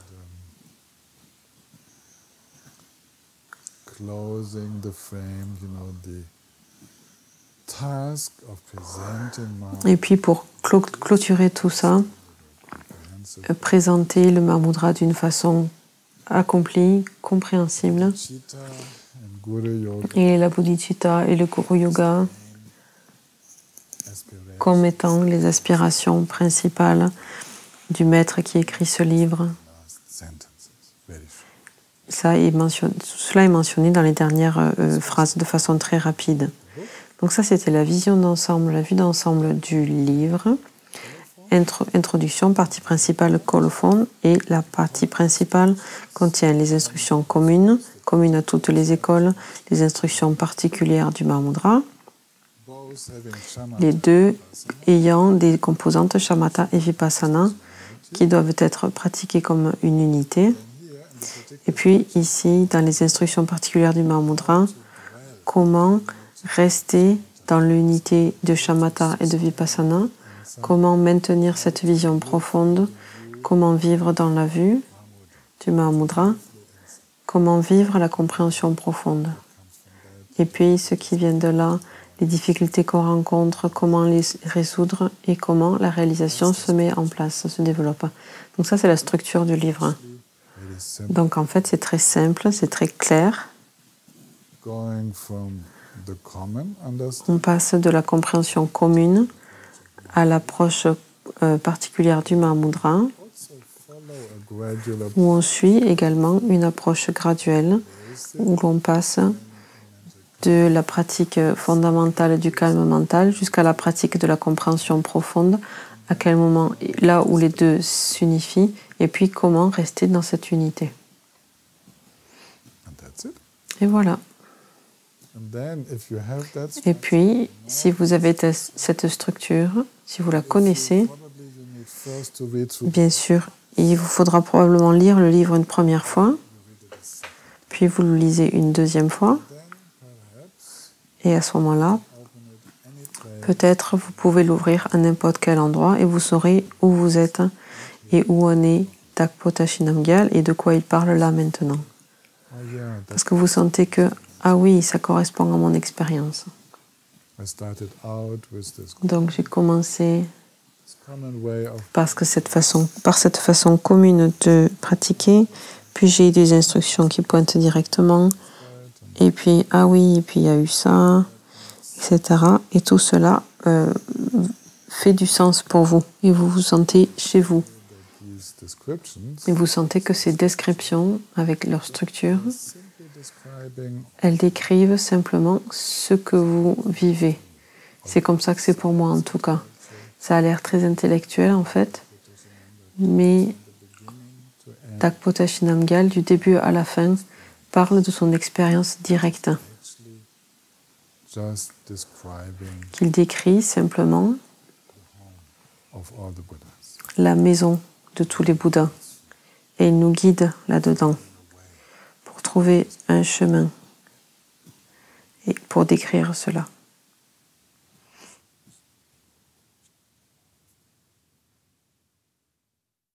Et puis, pour clôturer tout ça, présenter le Mahamudra d'une façon accomplie, compréhensible. Et la bodhicitta et le Guru Yoga comme étant les aspirations principales du maître qui écrit ce livre. Cela est mentionné dans les dernières phrases de façon très rapide. Donc ça, c'était la vision d'ensemble, la vue d'ensemble du livre. Introduction, partie principale, colophone, et la partie principale contient les instructions communes à toutes les écoles, les instructions particulières du Mahamudra, les deux ayant des composantes shamatha et vipassana qui doivent être pratiquées comme une unité. Et puis ici, dans les instructions particulières du Mahamudra, comment rester dans l'unité de shamatha et de vipassana, comment maintenir cette vision profonde, comment vivre dans la vue du Mahamudra, comment vivre la compréhension profonde. Et puis ce qui vient de là, les difficultés qu'on rencontre, comment les résoudre et comment la réalisation se met en place, se développe. Donc ça, c'est la structure du livre. Donc en fait, c'est très simple, c'est très clair. On passe de la compréhension commune à l'approche particulière du Mahamudra, où on suit également une approche graduelle, où l'on passe de la pratique fondamentale du calme mental jusqu'à la pratique de la compréhension profonde, à quel moment, là où les deux s'unifient, et puis comment rester dans cette unité. Et voilà. Et puis, si vous avez cette structure, si vous la connaissez, bien sûr, il vous faudra probablement lire le livre une première fois, puis vous le lisez une deuxième fois, et à ce moment-là, peut-être vous pouvez l'ouvrir à n'importe quel endroit et vous saurez où vous êtes et où en est Dakpota Shinamgyal et de quoi il parle là maintenant. Parce que vous sentez que, ah oui, ça correspond à mon expérience. Donc j'ai commencé par cette façon commune de pratiquer, puis j'ai des instructions qui pointent directement, Et puis, ah oui, et puis il y a eu ça, etc. Et tout cela fait du sens pour vous. Et vous vous sentez chez vous. Et vous sentez que ces descriptions, avec leur structure, elles décrivent simplement ce que vous vivez. C'est comme ça que c'est pour moi, en tout cas. Ça a l'air très intellectuel, en fait. Mais Dakpota Shinamgal, du début à la fin, parle de son expérience directe. Qu'il décrit simplement la maison de tous les Bouddhas. Et il nous guide là-dedans pour trouver un chemin et pour décrire cela.